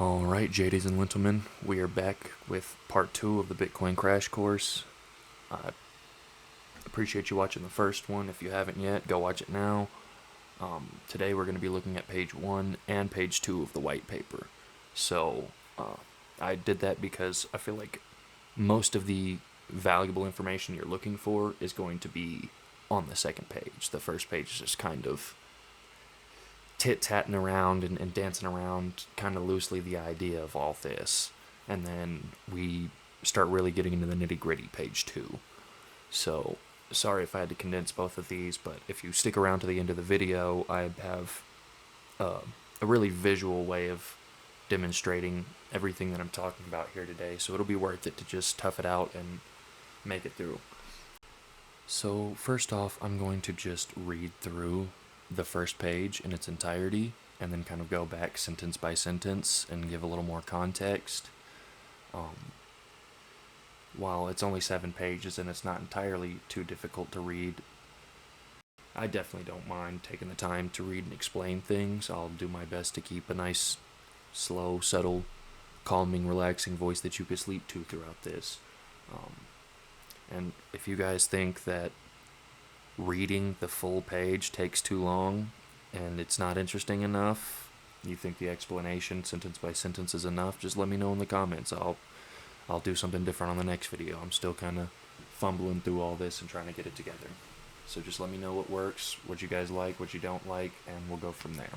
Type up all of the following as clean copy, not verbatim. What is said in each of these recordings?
Alright, JDs and gentlemen, we are back with part 2 of the Bitcoin Crash Course. I appreciate you watching the first one. If you haven't yet, go watch it now. Today we're going to be looking at page 1 and page 2 of the white paper. So, I did that because I feel like most of the valuable information you're looking for is going to be on the second page. The first page is just kind of tit-tatting around and dancing around kind of loosely the idea of all this. And then we start really getting into the nitty-gritty, page 2. So, sorry if I had to condense both of these, but if you stick around to the end of the video, I have a really visual way of demonstrating everything that I'm talking about here today, so it'll be worth it to just tough it out and make it through. So, first off, I'm going to just read through the first page in its entirety and then kind of go back sentence by sentence and give a little more context. While it's only 7 pages and it's not entirely too difficult to read, I definitely don't mind taking the time to read and explain things. I'll do my best to keep a nice, slow, subtle, calming, relaxing voice that you could sleep to throughout this. And if you guys think that reading the full page takes too long and it's not interesting enough, you think the explanation sentence by sentence is enough, just let me know in the comments. I'll do something different on the next video. I'm still kind of fumbling through all this and trying to get it together. So just let me know what works, what you guys like, what you don't like, and we'll go from there.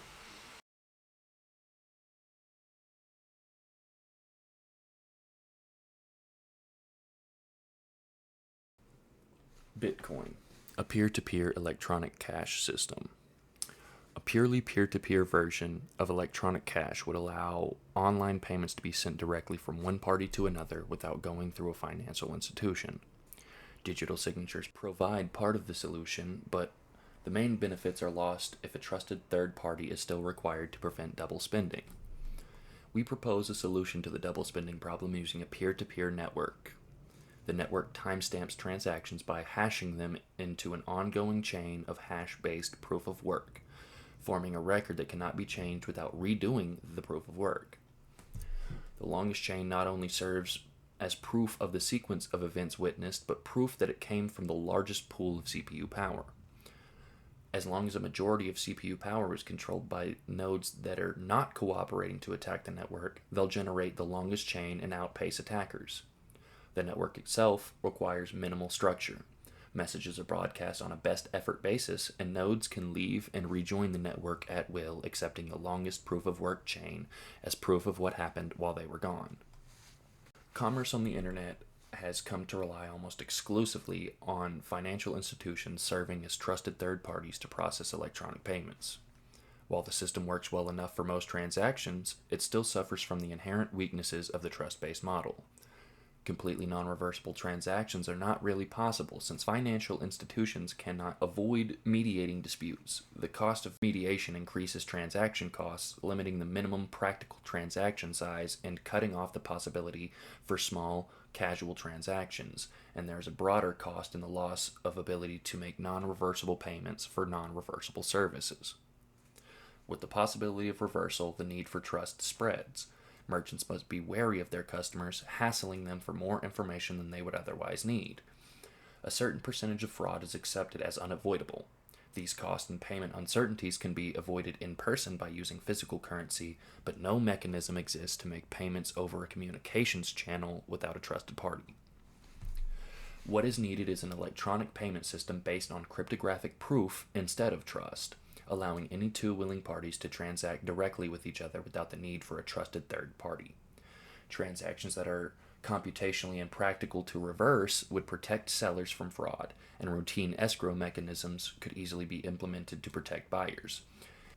Bitcoin, a peer-to-peer electronic cash system. A purely peer-to-peer version of electronic cash would allow online payments to be sent directly from one party to another without going through a financial institution. Digital signatures provide part of the solution, but the main benefits are lost if a trusted third party is still required to prevent double spending. We propose a solution to the double spending problem using a peer-to-peer network. The network timestamps transactions by hashing them into an ongoing chain of hash-based proof of work, forming a record that cannot be changed without redoing the proof of work. The longest chain not only serves as proof of the sequence of events witnessed, but proof that it came from the largest pool of CPU power. As long as a majority of CPU power is controlled by nodes that are not cooperating to attack the network, they'll generate the longest chain and outpace attackers. The network itself requires minimal structure. Messages are broadcast on a best effort basis, and nodes can leave and rejoin the network at will, accepting the longest proof of work chain as proof of what happened while they were gone. Commerce on the internet has come to rely almost exclusively on financial institutions serving as trusted third parties to process electronic payments. While the system works well enough for most transactions, it still suffers from the inherent weaknesses of the trust-based model. Completely non-reversible transactions are not really possible since financial institutions cannot avoid mediating disputes. The cost of mediation increases transaction costs, limiting the minimum practical transaction size and cutting off the possibility for small, casual transactions, and there is a broader cost in the loss of ability to make non-reversible payments for non-reversible services. With the possibility of reversal, the need for trust spreads. Merchants must be wary of their customers, hassling them for more information than they would otherwise need. A certain percentage of fraud is accepted as unavoidable. These cost and payment uncertainties can be avoided in person by using physical currency, but no mechanism exists to make payments over a communications channel without a trusted party. What is needed is an electronic payment system based on cryptographic proof instead of trust, allowing any two willing parties to transact directly with each other without the need for a trusted third party. Transactions that are computationally impractical to reverse would protect sellers from fraud, and routine escrow mechanisms could easily be implemented to protect buyers.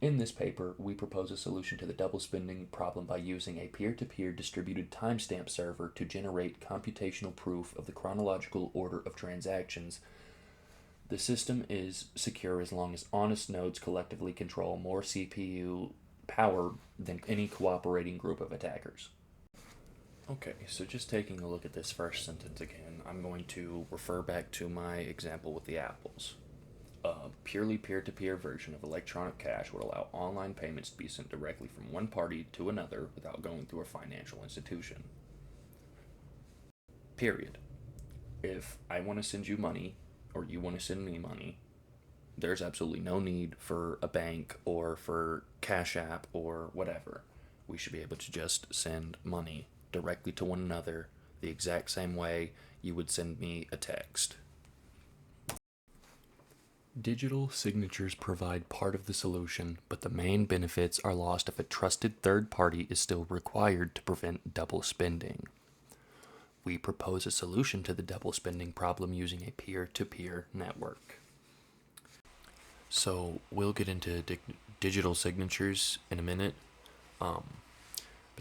In this paper, we propose a solution to the double spending problem by using a peer-to-peer distributed timestamp server to generate computational proof of the chronological order of transactions. The system is secure as long as honest nodes collectively control more CPU power than any cooperating group of attackers. Okay, so just taking a look at this first sentence again, I'm going to refer back to my example with the apples. A purely peer-to-peer version of electronic cash would allow online payments to be sent directly from one party to another without going through a financial institution. Period. If I want to send you money, or you want to send me money, there's absolutely no need for a bank or for Cash App or whatever. We should be able to just send money directly to one another the exact same way you would send me a text. Digital signatures provide part of the solution, but the main benefits are lost if a trusted third party is still required to prevent double spending. We propose a solution to the double spending problem using a peer-to-peer network. So we'll get into digital signatures in a minute, but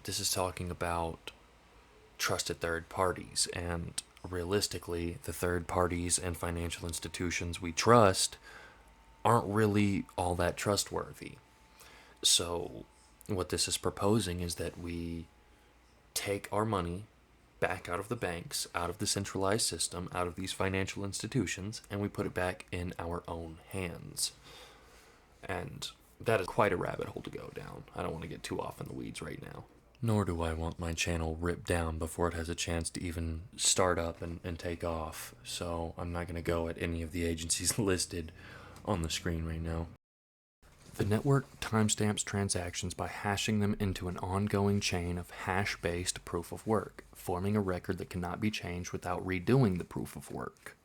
this is talking about trusted third parties, and realistically, the third parties and financial institutions we trust aren't really all that trustworthy. So what this is proposing is that we take our money back out of the banks, out of the centralized system, out of these financial institutions, and we put it back in our own hands. And that is quite a rabbit hole to go down. I don't want to get too off in the weeds right now. Nor do I want my channel ripped down before it has a chance to even start up and take off. So I'm not going to go at any of the agencies listed on the screen right now. The network timestamps transactions by hashing them into an ongoing chain of hash-based proof of work, forming a record that cannot be changed without redoing the proof of work.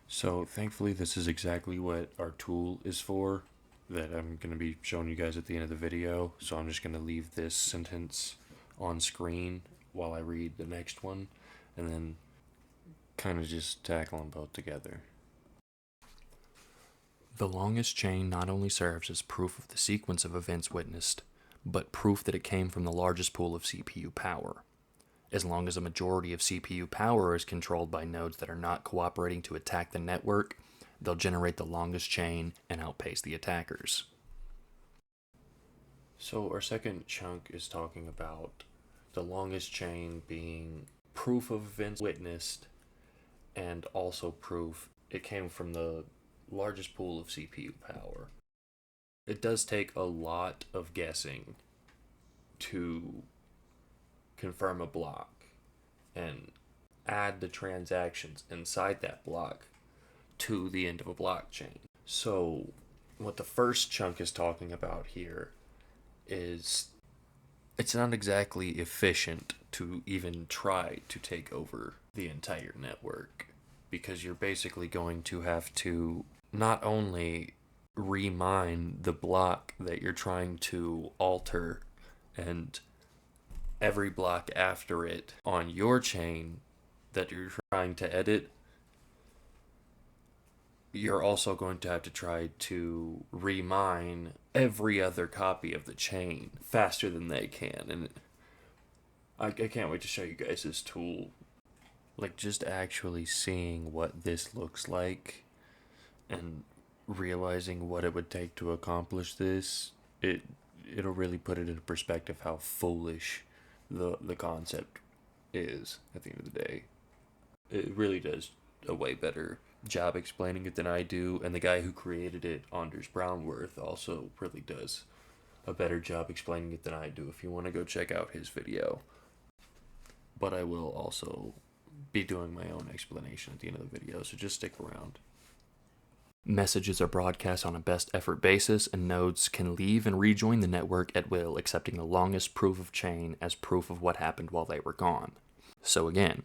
So thankfully this is exactly what our tool is for, that I'm going to be showing you guys at the end of the video. So I'm just going to leave this sentence on screen while I read the next one, and then kind of just tackle them both together. The longest chain not only serves as proof of the sequence of events witnessed, but proof that it came from the largest pool of CPU power. As long as a majority of CPU power is controlled by nodes that are not cooperating to attack the network, they'll generate the longest chain and outpace the attackers. So our second chunk is talking about the longest chain being proof of events witnessed, and also proof it came from the largest pool of CPU power. It does take a lot of guessing to confirm a block and add the transactions inside that block to the end of a blockchain. So what the first chunk is talking about here is it's not exactly efficient to even try to take over the entire network, because you're basically going to have to not only remine the block that you're trying to alter and every block after it on your chain that you're trying to edit, you're also going to have to try to remine every other copy of the chain faster than they can. And I can't wait to show you guys this tool. Like, just actually seeing what this looks like and realizing what it would take to accomplish this, it'll really put it into perspective how foolish the concept is at the end of the day. It really does a way better job explaining it than I do, and the guy who created it, Anders Brownworth, also really does a better job explaining it than I do if you want to go check out his video. But I will also be doing my own explanation at the end of the video, so just stick around. Messages are broadcast on a best effort basis, and nodes can leave and rejoin the network at will, accepting the longest proof of chain as proof of what happened while they were gone. So again,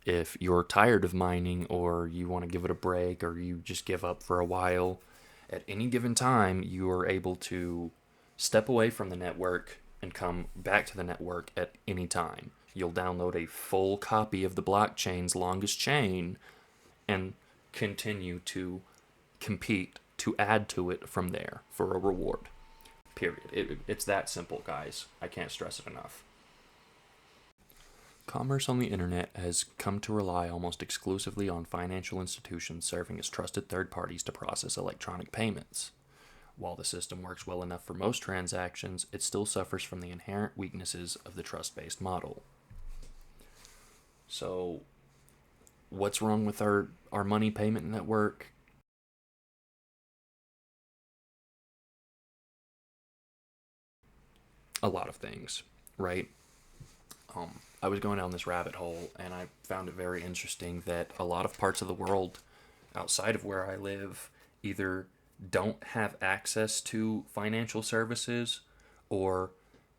if you're tired of mining, or you want to give it a break, or you just give up for a while, at any given time you are able to step away from the network and come back to the network at any time. You'll download a full copy of the blockchain's longest chain and continue to compete to add to it from there for a reward. Period. It's that simple, guys. I can't stress it enough. Commerce on the internet has come to rely almost exclusively on financial institutions serving as trusted third parties to process electronic payments. While the system works well enough for most transactions, it still suffers from the inherent weaknesses of the trust-based model. So, what's wrong with our money payment network? a lot of things, right? I was going down this rabbit hole and I found it very interesting that a lot of parts of the world outside of where I live either don't have access to financial services, or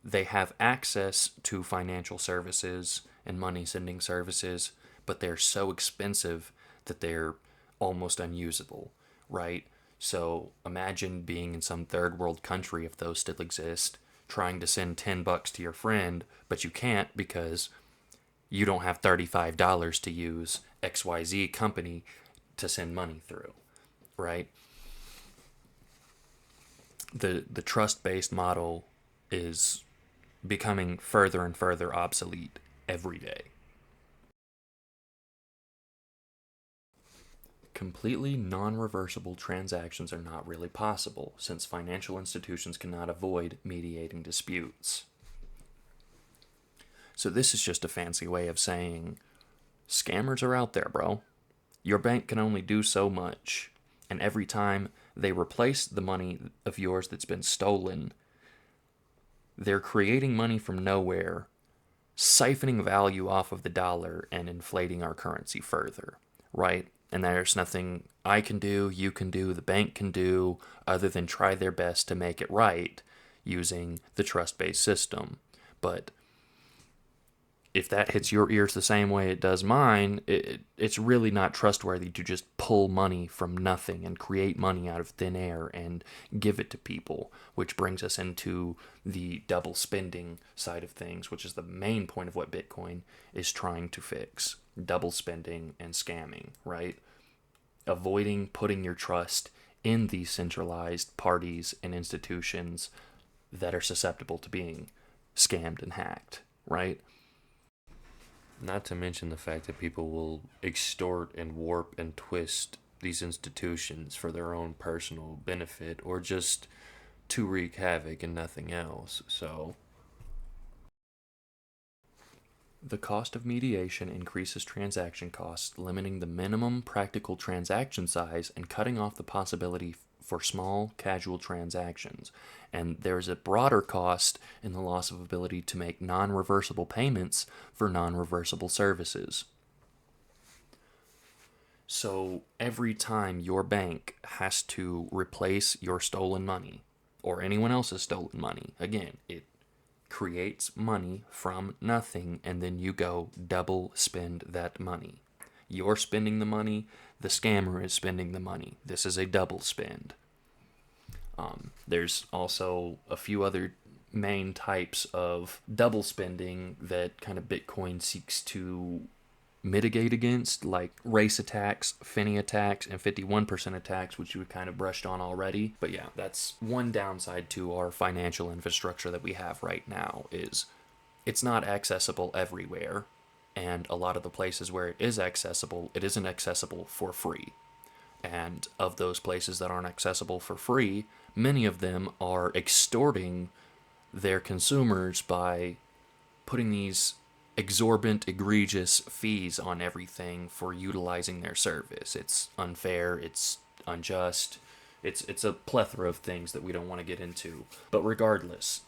they have access to financial services and money sending services, but they're so expensive that they're almost unusable, right? So imagine being in some third world country, if those still exist, trying to send $10 to your friend, but you can't because you don't have $35 to use XYZ company to send money through, right? The trust-based model is becoming further and further obsolete every day. Completely non-reversible transactions are not really possible, since financial institutions cannot avoid mediating disputes. So this is just a fancy way of saying scammers are out there, bro. Your bank can only do so much, and every time they replace the money of yours that's been stolen, they're creating money from nowhere, siphoning value off of the dollar and inflating our currency further, right? And there's nothing I can do, you can do, the bank can do, other than try their best to make it right using the trust-based system. But if that hits your ears the same way it does mine, it's really not trustworthy to just pull money from nothing and create money out of thin air and give it to people, which brings us into the double spending side of things, which is the main point of what Bitcoin is trying to fix. Double spending and scamming, right? Avoiding putting your trust in these centralized parties and institutions that are susceptible to being scammed and hacked, right? Not to mention the fact that people will extort and warp and twist these institutions for their own personal benefit or just to wreak havoc and nothing else. So, the cost of mediation increases transaction costs, limiting the minimum practical transaction size and cutting off the possibility for small, casual transactions. And there's a broader cost in the loss of ability to make non-reversible payments for non-reversible services. So every time your bank has to replace your stolen money or anyone else's stolen money, again, it creates money from nothing, and then you go double spend that money. You're spending the money, the scammer is spending the money. This is a double spend. There's also a few other main types of double spending that kind of Bitcoin seeks to mitigate against, like race attacks, Finney attacks, and 51% attacks, which we kind of brushed on already. But yeah, that's one downside to our financial infrastructure that we have right now, is it's not accessible everywhere, and a lot of the places where it is accessible, it isn't accessible for free. And of those places that aren't accessible for free, many of them are extorting their consumers by putting these exorbitant, egregious fees on everything for utilizing their service. It's unfair, it's unjust, it's a plethora of things that we don't want to get into. But regardless,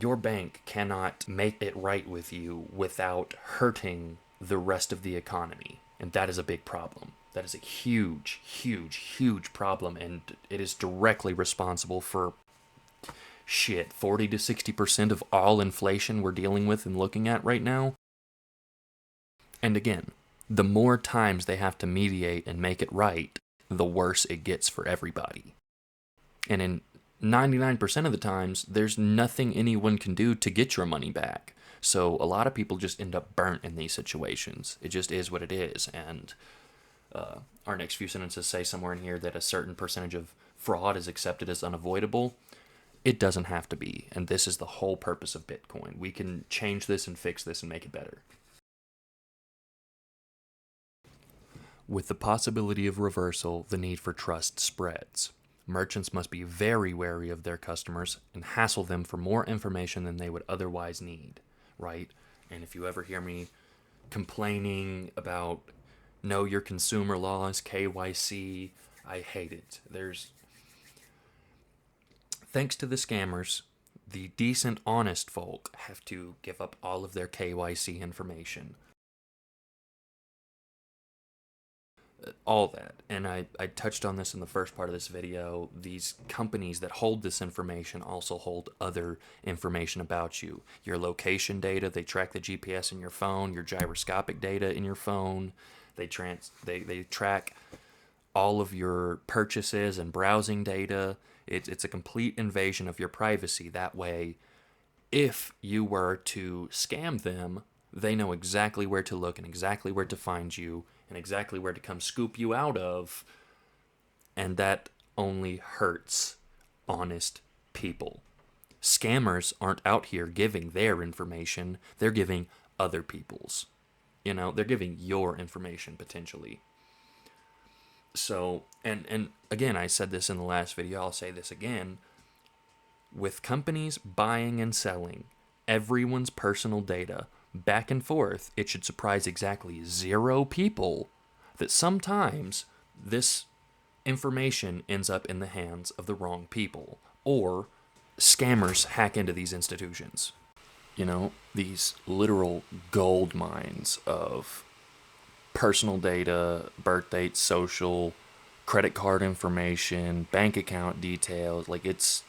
your bank cannot make it right with you without hurting the rest of the economy. And that is a big problem. That is a huge, huge, huge problem, and it is directly responsible for 40 to 60% of all inflation we're dealing with and looking at right now. And again, the more times they have to mediate and make it right, the worse it gets for everybody. And in 99% of the times, there's nothing anyone can do to get your money back. So a lot of people just end up burnt in these situations. It just is what it is. And our next few sentences say somewhere in here that a certain percentage of fraud is accepted as unavoidable. It doesn't have to be. And this is the whole purpose of Bitcoin. We can change this and fix this and make it better. With the possibility of reversal, the need for trust spreads. Merchants must be very wary of their customers and hassle them for more information than they would otherwise need, right? And if you ever hear me complaining about know your consumer laws, KYC, I hate it. Thanks to the scammers, The decent, honest folk have to give up all of their KYC information. All that. And I touched on this in the first part of this video. These companies that hold this information also hold other information about you. Your location data, they track the GPS in your phone, your gyroscopic data in your phone. They track all of your purchases and browsing data. It's a complete invasion of your privacy. That way, if you were to scam them, they know exactly where to look and exactly where to find you and exactly where to come scoop you out of. And that only hurts honest people. Scammers aren't out here giving their information, they're giving other people's. They're giving your information potentially. So, and again, I said this in the last video, I'll say this again. With companies buying and selling everyone's personal data back and forth, it should surprise exactly 0 people that sometimes this information ends up in the hands of the wrong people, or scammers hack into these institutions. These literal gold mines of personal data, birth dates, social, credit card information, bank account details. Like, it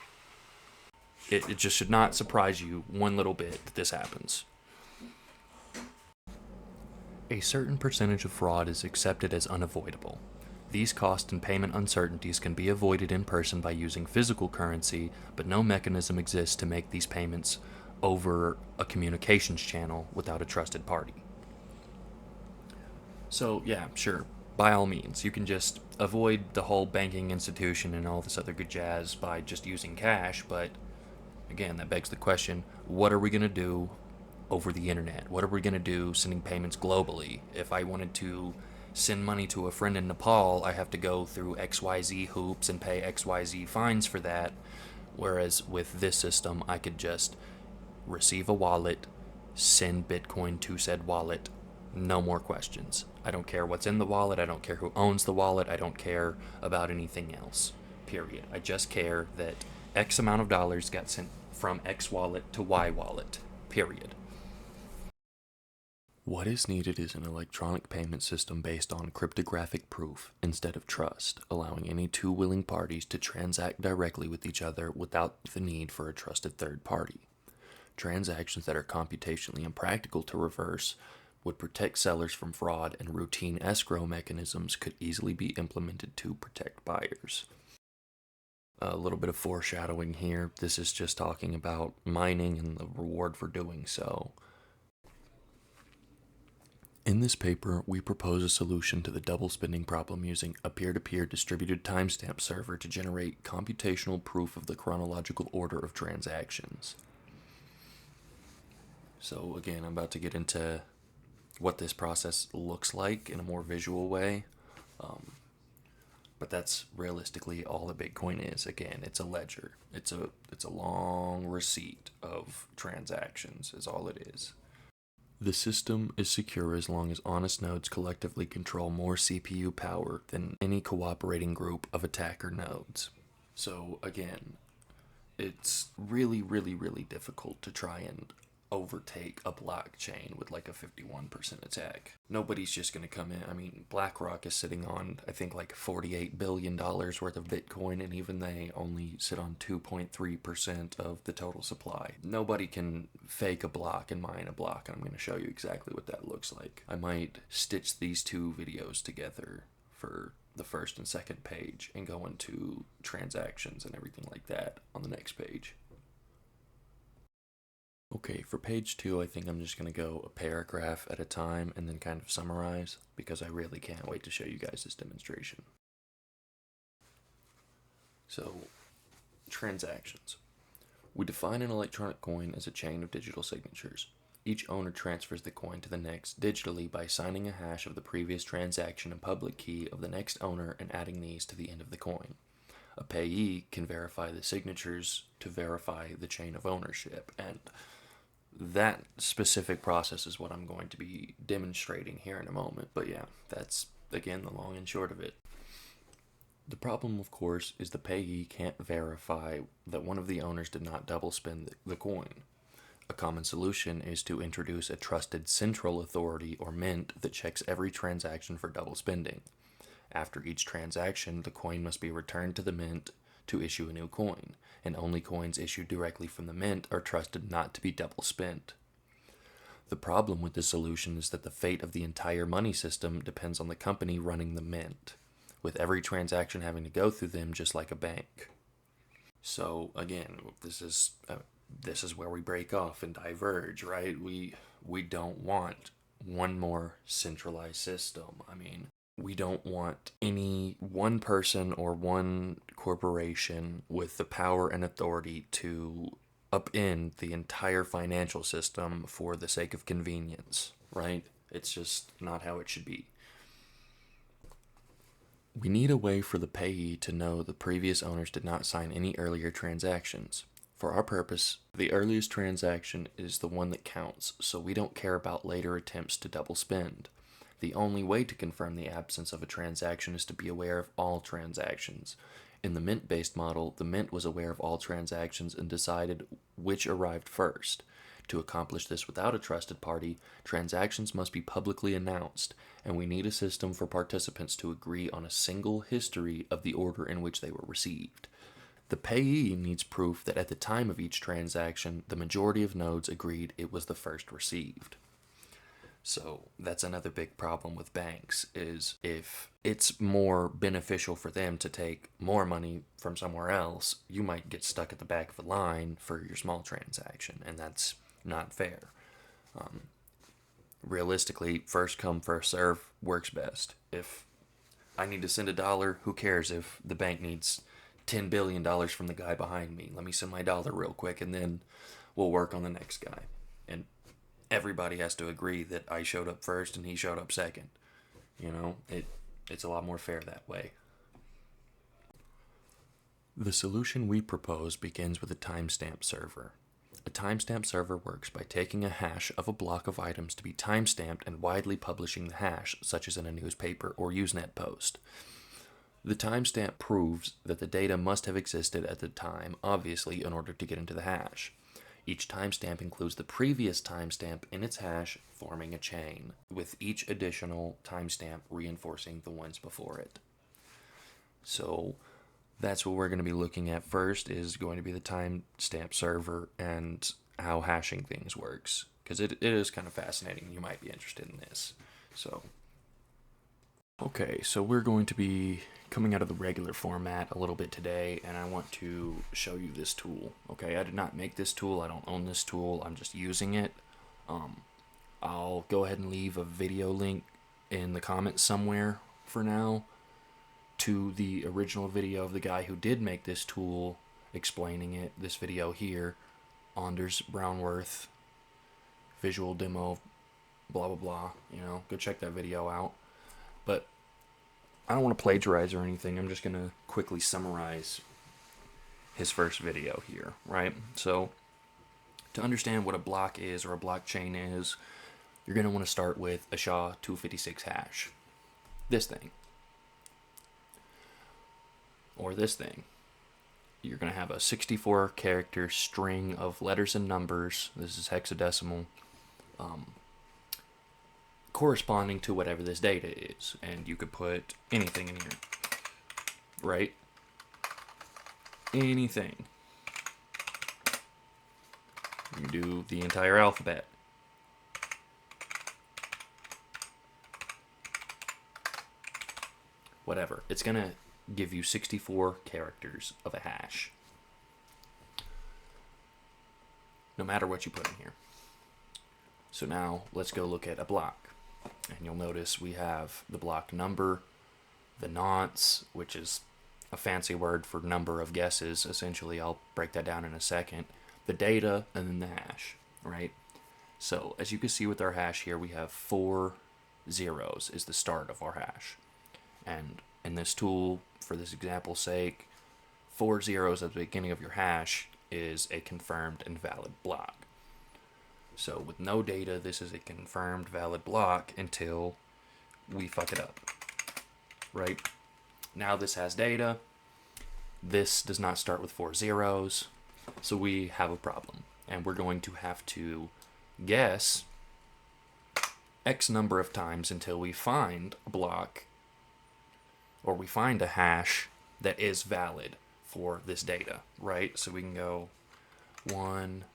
just should not surprise you one little bit that this happens. A certain percentage of fraud is accepted as unavoidable. These cost and payment uncertainties can be avoided in person by using physical currency, but no mechanism exists to make these payments over a communications channel without a trusted party. So, yeah, sure, by all means, you can just avoid the whole banking institution and all this other good jazz by just using cash, but again, that begs the question, what are we going to do over the internet? What are we going to do sending payments globally? If I wanted to send money to a friend in Nepal, I have to go through XYZ hoops and pay XYZ fines for that. Whereas with this system, I could just receive a wallet, send Bitcoin to said wallet, no more questions. I don't care what's in the wallet. I don't care who owns the wallet. I don't care about anything else, period. I just care that X amount of dollars got sent from X wallet to Y wallet, period. What is needed is an electronic payment system based on cryptographic proof instead of trust, allowing any 2 willing parties to transact directly with each other without the need for a trusted third party. Transactions that are computationally impractical to reverse would protect sellers from fraud, and routine escrow mechanisms could easily be implemented to protect buyers. A little bit of foreshadowing here. This is just talking about mining and the reward for doing so. In this paper, we propose a solution to the double spending problem using a peer-to-peer distributed timestamp server to generate computational proof of the chronological order of transactions. So again, I'm about to get into what this process looks like in a more visual way. But that's realistically all that Bitcoin is. Again, it's a ledger. It's a long receipt of transactions is all it is. The system is secure as long as honest nodes collectively control more CPU power than any cooperating group of attacker nodes. So again, it's really, really, really difficult to try and overtake a blockchain with like a 51% attack. Nobody's just going to come in. I mean, BlackRock is sitting on, I think, like $48 billion worth of Bitcoin, and even they only sit on 2.3% of the total supply. Nobody can fake a block and mine a block, and I'm going to show you exactly what that looks like. I might stitch these 2 videos together for the first and second page and go into transactions and everything like that on the next page. Okay, for page 2, I think I'm just going to go a paragraph at a time and then kind of summarize, because I really can't wait to show you guys this demonstration. So, transactions. We define an electronic coin as a chain of digital signatures. Each owner transfers the coin to the next digitally by signing a hash of the previous transaction and public key of the next owner and adding these to the end of the coin. A payee can verify the signatures to verify the chain of ownership, and that specific process is what I'm going to be demonstrating here in a moment. But yeah, that's, again, the long and short of it. The problem, of course, is the payee can't verify that one of the owners did not double spend the coin. A common solution is to introduce a trusted central authority or mint that checks every transaction for double spending. After each transaction, the coin must be returned to the mint to issue a new coin, and only coins issued directly from the mint are trusted not to be double spent. The problem with this solution is that the fate of the entire money system depends on the company running the mint, with every transaction having to go through them just like a bank. So again, this is where we break off and diverge, right? We don't want one more centralized system. I mean, we don't want any one person or one corporation with the power and authority to upend the entire financial system for the sake of convenience, right? It's just not how it should be. We need a way for the payee to know the previous owners did not sign any earlier transactions. For our purpose, the earliest transaction is the one that counts, so we don't care about later attempts to double spend. The only way to confirm the absence of a transaction is to be aware of all transactions. In the mint-based model, the mint was aware of all transactions and decided which arrived first. To accomplish this without a trusted party, transactions must be publicly announced, and we need a system for participants to agree on a single history of the order in which they were received. The payee needs proof that at the time of each transaction, the majority of nodes agreed it was the first received. So that's another big problem with banks, is if it's more beneficial for them to take more money from somewhere else, you might get stuck at the back of the line for your small transaction, and that's not fair. Realistically, first come, first serve works best. If I need to send $1, who cares if the bank needs $10 billion from the guy behind me? Let me send my dollar real quick, and then we'll work on the next guy. And everybody has to agree that I showed up first and he showed up second. You know, it's a lot more fair that way. The solution we propose begins with a timestamp server. A timestamp server works by taking a hash of a block of items to be timestamped and widely publishing the hash, such as in a newspaper or Usenet post. The timestamp proves that the data must have existed at the time, obviously, in order to get into the hash. Each timestamp includes the previous timestamp in its hash, forming a chain, with each additional timestamp reinforcing the ones before it. So that's what we're going to be looking at first, is going to be the timestamp server and how hashing things works, because it is kind of fascinating. You might be interested in this. Okay, so we're going to be coming out of the regular format a little bit today, and I want to show you this tool. Okay, I did not make this tool. I don't own this tool. I'm just using it. I'll go ahead and leave a video link in the comments somewhere for now to the original video of the guy who did make this tool, explaining it. This video here, Anders Brownworth, visual demo, blah blah blah. You know, go check that video out. But I don't want to plagiarize or anything. I'm just going to quickly summarize his first video here, right? So to understand what a block is, or a blockchain is, you're going to want to start with a SHA-256 hash. This thing. Or this thing. You're going to have a 64 character string of letters and numbers. This is hexadecimal. Corresponding to whatever this data is. And you could put anything in here. Right? Anything. You can do the entire alphabet. Whatever. It's going to give you 64 characters of a hash. No matter what you put in here. So now let's go look at a block. And you'll notice we have the block number, the nonce, which is a fancy word for number of guesses. Essentially, I'll break that down in a second. The data, and then the hash, right? So as you can see with our hash here, we have 4 zeros is the start of our hash. And in this tool, for this example's sake, 4 zeros at the beginning of your hash is a confirmed and valid block. So with no data, this is a confirmed valid block until we fuck it up, right? Now this has data. This does not start with 4 zeros. So we have a problem. And we're going to have to guess X number of times until we find a block, or we find a hash that is valid for this data, right? So we can go 1,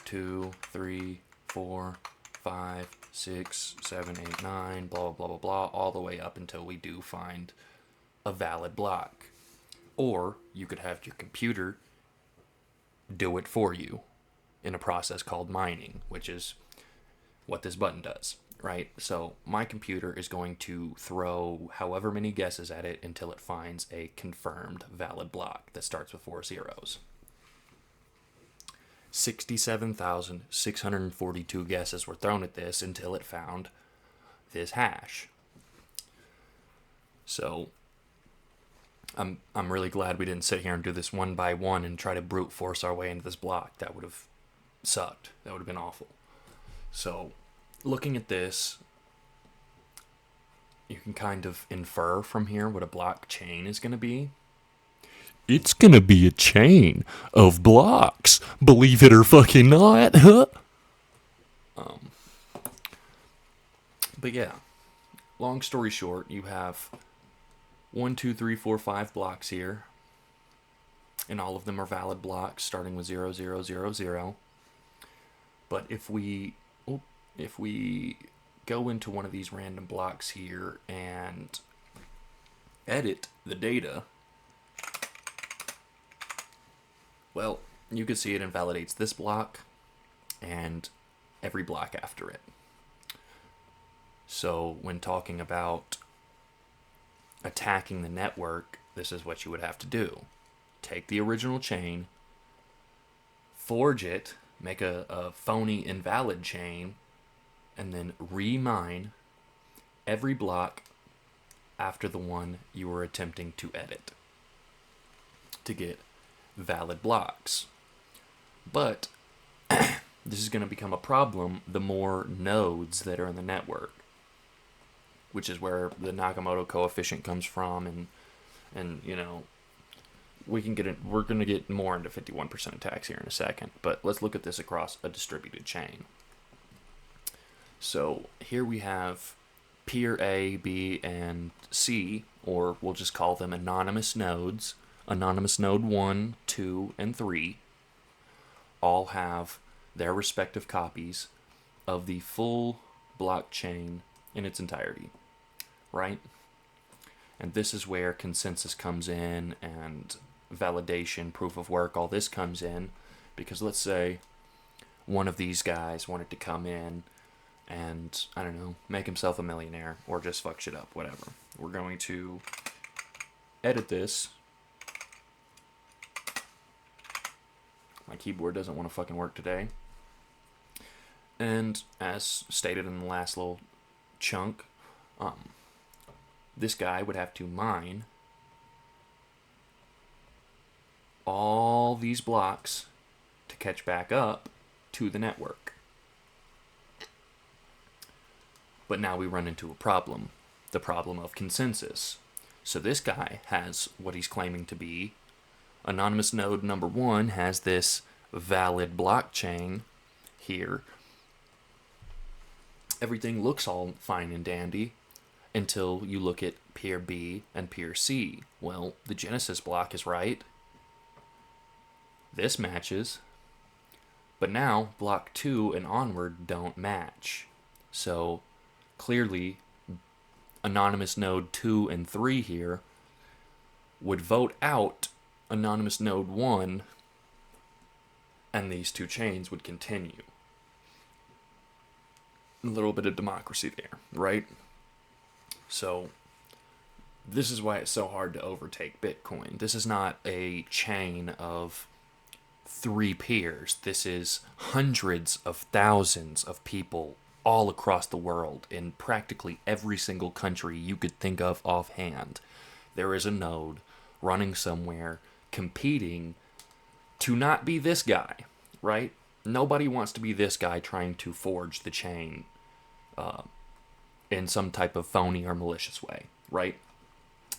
2, 3, 4, 5, 6, 7, 8, 9, blah, blah, blah, blah, blah, all the way up until we do find a valid block. Or you could have your computer do it for you in a process called mining, which is what this button does, right? So my computer is going to throw however many guesses at it until it finds a confirmed valid block that starts with 4 zeros. 67,642 guesses were thrown at this until it found this hash. So I'm really glad we didn't sit here and do this one by one and try to brute force our way into this block. That would have sucked. That would have been awful. So looking at this, you can kind of infer from here what a blockchain is going to be. It's going to be a chain of blocks, believe it or fucking not. But yeah, long story short, you have 1, 2, 3, 4, 5 blocks here, and all of them are valid blocks starting with 0, 0, 0, 0. But if we go into one of these random blocks here and edit the data, well, you can see it invalidates this block and every block after it. So when talking about attacking the network, this is what you would have to do. Take the original chain, forge it, make a phony invalid chain, and then remine every block after the one you were attempting to edit to get valid blocks. But this is going to become a problem the more nodes that are in the network, which is where the Nakamoto coefficient comes from, and you know, we're going to get more into 51% attacks here in a second, but let's look at this across a distributed chain. So here we have peer A, B, and C, or we'll just call them anonymous nodes. Anonymous node 1, 2, and 3 all have their respective copies of the full blockchain in its entirety, right? And this is where consensus comes in, and validation, proof of work, all this comes in, because let's say one of these guys wanted to come in and, I don't know, make himself a millionaire, or just fuck shit up, whatever. We're going to edit this. My keyboard doesn't want to fucking work today. And as stated in the last little chunk, this guy would have to mine all these blocks to catch back up to the network. But now we run into a problem, the problem of consensus. So this guy has what he's claiming to be anonymous node number 1 has this valid blockchain here. Everything looks all fine and dandy until you look at peer B and peer C. Well, the Genesis block is right. This matches. But now block 2 and onward don't match. So clearly anonymous node 2 and 3 here would vote out anonymous node 1, and these two chains would continue. A little bit of democracy there, right? So this is why it's so hard to overtake Bitcoin. This is not a chain of 3 peers. This is hundreds of thousands of people all across the world in practically every single country you could think of offhand. There is a node running somewhere competing to not be this guy, right? Nobody wants to be this guy trying to forge the chain in some type of phony or malicious way, right?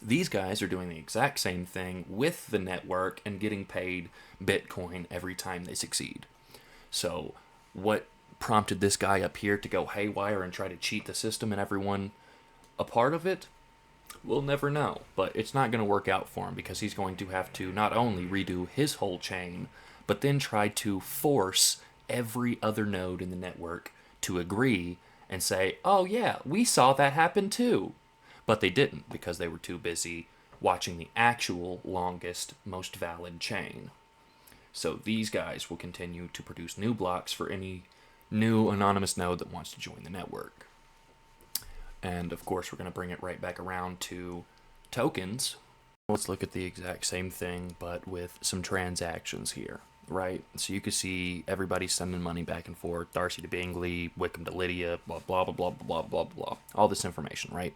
These guys are doing the exact same thing with the network and getting paid Bitcoin every time they succeed. So what prompted this guy up here to go haywire and try to cheat the system and everyone a part of it? We'll never know, but it's not going to work out for him because he's going to have to not only redo his whole chain, but then try to force every other node in the network to agree and say, oh yeah, we saw that happen too. But they didn't because they were too busy watching the actual longest, most valid chain. So these guys will continue to produce new blocks for any new anonymous node that wants to join the network. And of course, we're going to bring it right back around to tokens. Let's look at the exact same thing, but with some transactions here, right? So you can see everybody sending money back and forth, Darcy to Bingley, Wickham to Lydia, blah, blah, blah, blah, blah, blah, blah. All this information, right?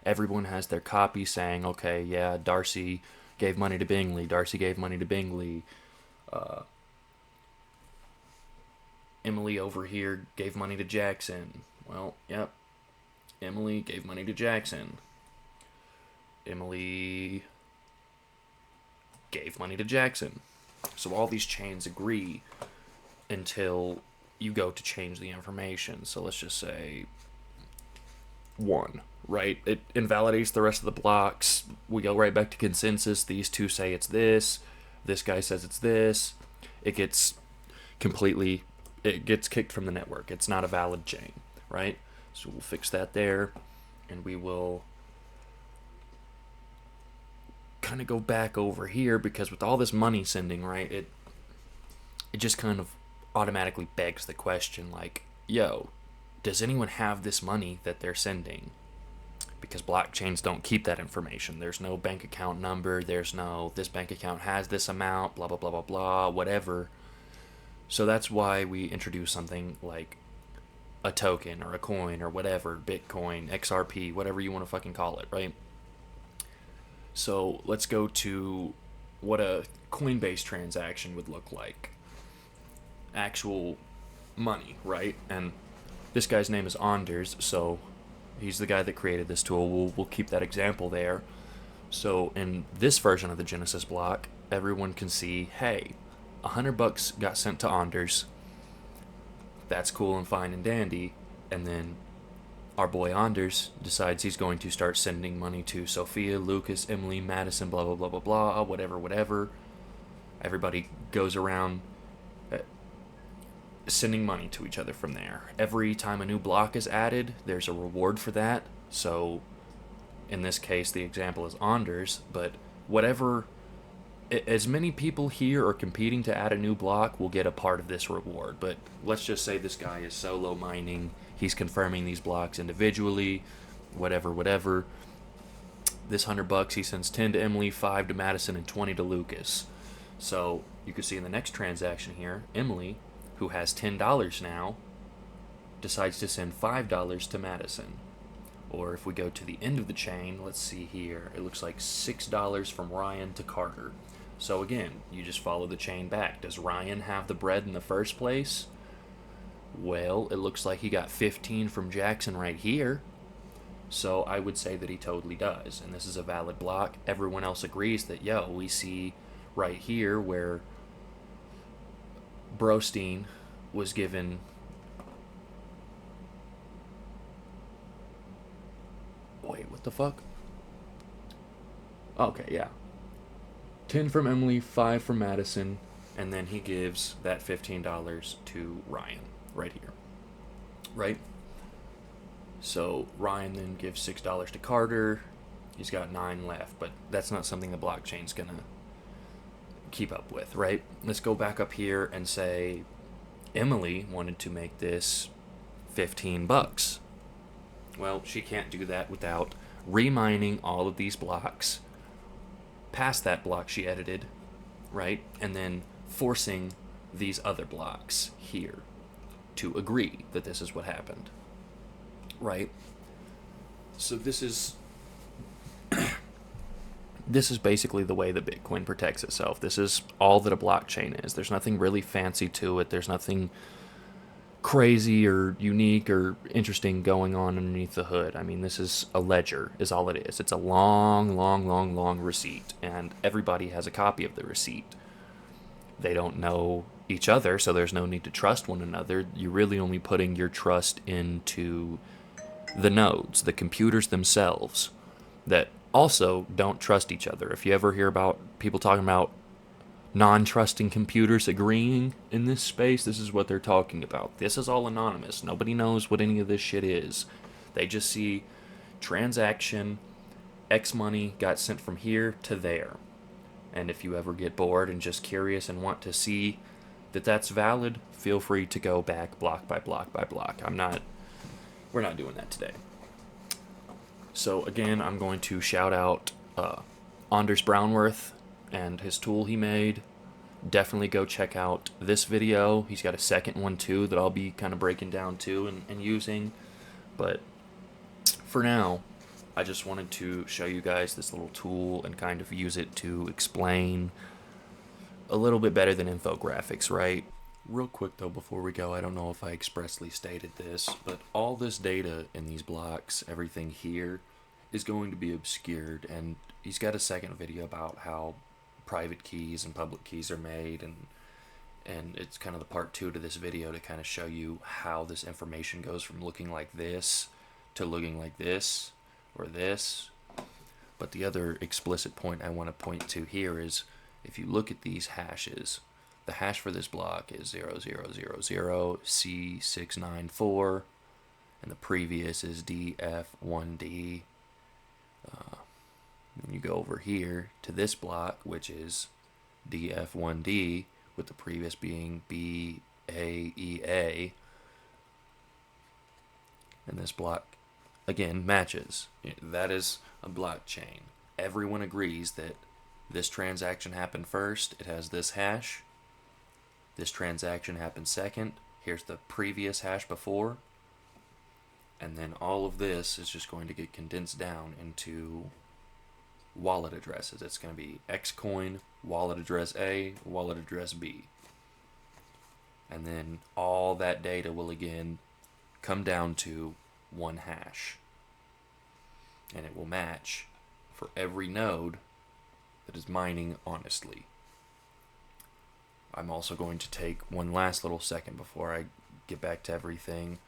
Everyone has their copy saying, okay, yeah, Darcy gave money to Bingley, Darcy gave money to Bingley, Emily over here gave money to Jackson. Well, yep. Emily gave money to Jackson. Emily gave money to Jackson. So all these chains agree until you go to change the information. So let's just say 1, right? It invalidates the rest of the blocks. We go right back to consensus. These two say it's this. This guy says it's this. It gets kicked from the network. It's not a valid chain, right? So we'll fix that there, and we will kind of go back over here because with all this money sending, right, it just kind of automatically begs the question, like, yo, does anyone have this money that they're sending? Because blockchains don't keep that information. There's no bank account number. There's no, this bank account has this amount, blah, blah, blah, blah, blah, whatever. So that's why we introduce something like a token or a coin or whatever, Bitcoin, XRP, whatever you want to fucking call it, right? So let's go to what a Coinbase transaction would look like. Actual money, right? And this guy's name is Anders, so he's the guy that created this tool. We'll keep that example there. So in this version of the Genesis block, everyone can see, hey, $100 got sent to Anders. That's cool and fine and dandy. And then our boy Anders decides he's going to start sending money to Sophia, Lucas, Emily, Madison, blah, blah, blah, blah, blah, whatever. Everybody goes around sending money to each other from there. Every time a new block is added, there's a reward for that. So in this case, the example is Anders, but whatever, as many people here are competing to add a new block will get a part of this reward. But let's just say this guy is solo mining. He's confirming these blocks individually, whatever. This $100, he sends 10 to Emily, 5 to Madison, and 20 to Lucas. So you can see in the next transaction here, Emily, who has $10 now, decides to send $5 to Madison. Or if we go to the end of the chain, let's see here, it looks like $6 from Ryan to Carter. So again, you just follow the chain back. Does Ryan have the bread in the first place? Well, it looks like he got 15 from Jackson right here. So I would say that he totally does. And this is a valid block. Everyone else agrees that, yo, we see right here where Brostein was given wait, what the fuck? Okay, yeah. 10 from Emily, 5 from Madison, and then he gives that $15 to Ryan right here. Right? So Ryan then gives $6 to Carter. He's got 9 left, but that's not something the blockchain's gonna keep up with, right? Let's go back up here and say Emily wanted to make this $15. Well, she can't do that without remining all of these blocks past that block she edited, right? And then forcing these other blocks here to agree that this is what happened, right? So this is this is basically the way that Bitcoin protects itself. This is all that a blockchain is. There's nothing really fancy to it. There's nothing crazy or unique or interesting going on underneath the hood. I mean, this is a ledger, is all it is. It's a long receipt, and everybody has a copy of the receipt. They don't know each other, so there's no need to trust one another. You're really only putting your trust into the nodes, the computers themselves, that also don't trust each other. If you ever hear about people talking about non-trusting computers agreeing in this space, this is what they're talking about. This is all anonymous. Nobody knows what any of this shit is. They just see transaction, X money got sent from here to there. And if you ever get bored and just curious and want to see that that's valid, feel free to go back block by block by block. We're not doing that today. So again, I'm going to shout out Anders Brownworth and his tool he made. Definitely go check out this video. He's got a second one too that I'll be kind of breaking down too and using. But for now, I just wanted to show you guys this little tool and kind of use it to explain a little bit better than infographics, right? Real quick though, before we go, I don't know if I expressly stated this, but all this data in these blocks, everything here, is going to be obscured, and he's got a second video about how private keys and public keys are made, and it's kind of the part 2 to this video to kind of show you how this information goes from looking like this to looking like this or this. But the other explicit point I want to point to here is, if you look at these hashes, the hash for this block is 0000C694, and the previous is DF1D. When you go over here to this block, which is DF1D, with the previous being BAEA, and this block, again, matches. That is a blockchain. Everyone agrees that this transaction happened first. It has this hash. This transaction happened second. Here's the previous hash before. And then all of this is just going to get condensed down into wallet addresses. It's going to be Xcoin, wallet address A, wallet address B. And then all that data will again come down to one hash. And it will match for every node that is mining honestly. I'm also going to take one last little second before I get back to everything.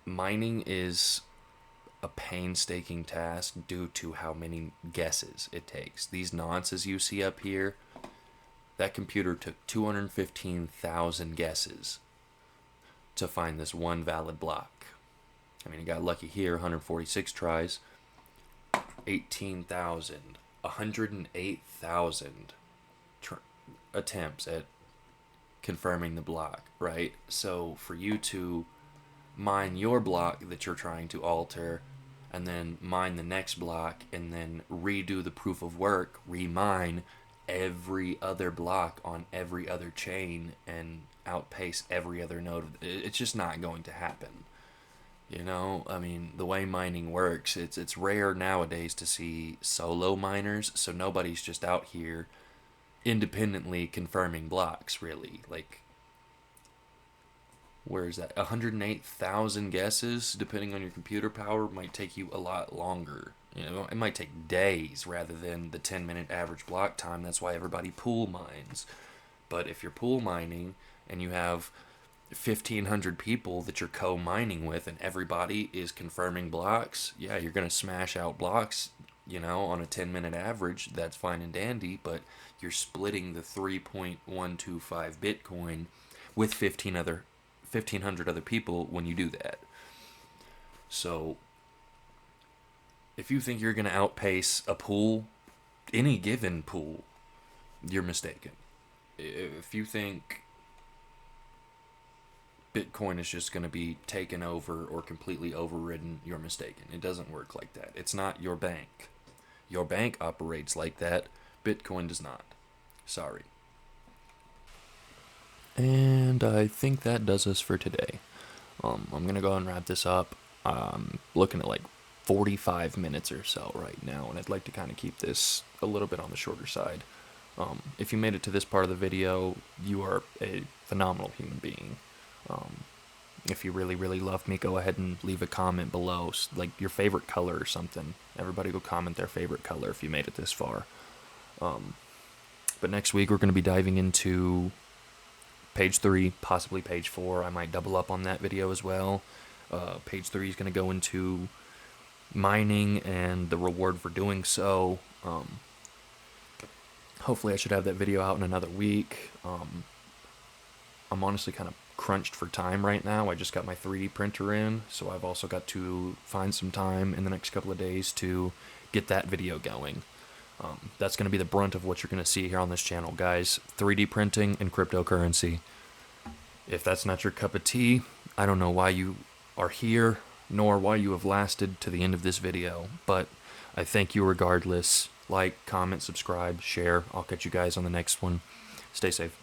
Mining is a painstaking task due to how many guesses it takes. These nonces you see up here, that computer took 215,000 guesses to find this one valid block. I mean, it got lucky here, 146 tries, 18,000, 108,000 attempts at confirming the block, right? So for you to mine your block that you're trying to alter, and then mine the next block, and then redo the proof of work, remine every other block on every other chain, and outpace every other node, it's just not going to happen. You know, I mean, the way mining works, it's rare nowadays to see solo miners, so nobody's just out here independently confirming blocks, really. Like, where is that? 108,000 guesses, depending on your computer power, might take you a lot longer. You know, it might take days rather than the 10-minute average block time. That's why everybody pool mines. But if you're pool mining and you have 1,500 people that you're co-mining with and everybody is confirming blocks, yeah, you're going to smash out blocks, you know, on a 10-minute average. That's fine and dandy, but you're splitting the 3.125 Bitcoin with 1,500 other people when you do that. So if you think you're going to outpace a pool, any given pool, you're mistaken. If you think Bitcoin is just going to be taken over or completely overridden, you're mistaken. It doesn't work like that. It's not your bank. Your bank operates like that. Bitcoin does not. Sorry. And I think that does us for today. I'm going to go and wrap this up. I'm looking at like 45 minutes or so right now, and I'd like to kind of keep this a little bit on the shorter side. If you made it to this part of the video, you are a phenomenal human being. If you really, really love me, go ahead and leave a comment below, like your favorite color or something. Everybody go comment their favorite color if you made it this far. But next week we're going to be diving into page 3, possibly page 4. I might double up on that video as well. Page 3 is going to go into mining and the reward for doing so. Hopefully I should have that video out in another week. I'm honestly kind of crunched for time right now. I just got my 3D printer in, so I've also got to find some time in the next couple of days to get that video going. That's going to be the brunt of what you're going to see here on this channel, guys. 3D printing and cryptocurrency. If that's not your cup of tea, I don't know why you are here, nor why you have lasted to the end of this video, but I thank you regardless. Like, comment, subscribe, share. I'll catch you guys on the next one. Stay safe.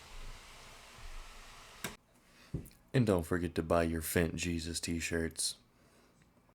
And don't forget to buy your Fent Jesus t-shirts.